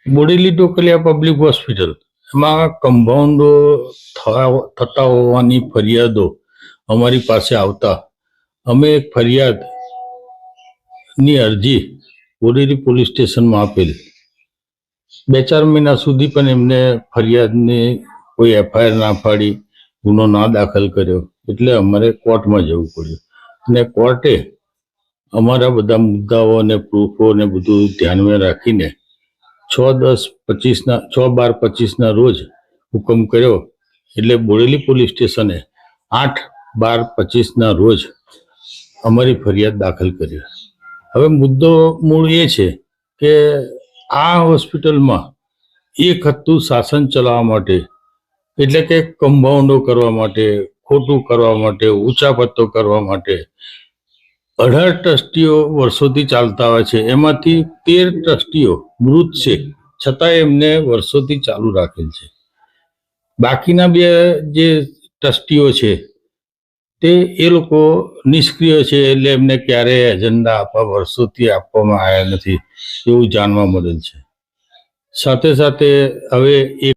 Bodeli ટોકલિયા public hospital એમાં કમ્પાઉન્ડો થતા હોવાની ફરિયાદો અમારી પાસે આવતા અમે એક ફરિયાદની અરજી બોડેલી પોલીસ સ્ટેશનમાં આપેલ. 2-4 મહિના સુધી પણ એમને ફરિયાદની કોઈ એફઆઈઆર ના પાડી, ગુનો ના દાખલ કર્યો. એટલે અમારે કોર્ટમાં જવું પડ્યું અને કોર્ટે અમારા બધા મુદ્દાઓ અને પ્રૂફો ને બધું ધ્યાનમાં રાખીને 6/12/25 રોજ હુકમ કર્યો. એટલે બોડેલી પોલીસ સ્ટેશને 8/12/25 રોજ અમારી ફરિયાદ દાખલ કરી. હવે મુદ્દો મૂળ એ છે કે આ હોસ્પિટલમાં એક હતું શાસન ચલાવવા માટે, એટલે કે કમ્પાઉન્ડો કરવા માટે, ખોટું કરવા માટે, ઊંચા પત્તો કરવા માટે 18 ટ્રસ્ટીઓ વર્ષોથી ચાલતા આવે છે. એમાંથી 13 ટ્રસ્ટીઓ મૃત છે, છતાં એમને વર્ષોથી ચાલુ રાખેલ છે. બાકીના 2 જે ટ્રસ્ટીઓ છે તે એ લોકો નિષ્ક્રિય છે, એટલે એમને ક્યારેય એજન્ડા આપવા વર્ષોથી આપવામાં આવ્યા નથી એવું જાણવા મળેલ છે. સાથે સાથે હવે એક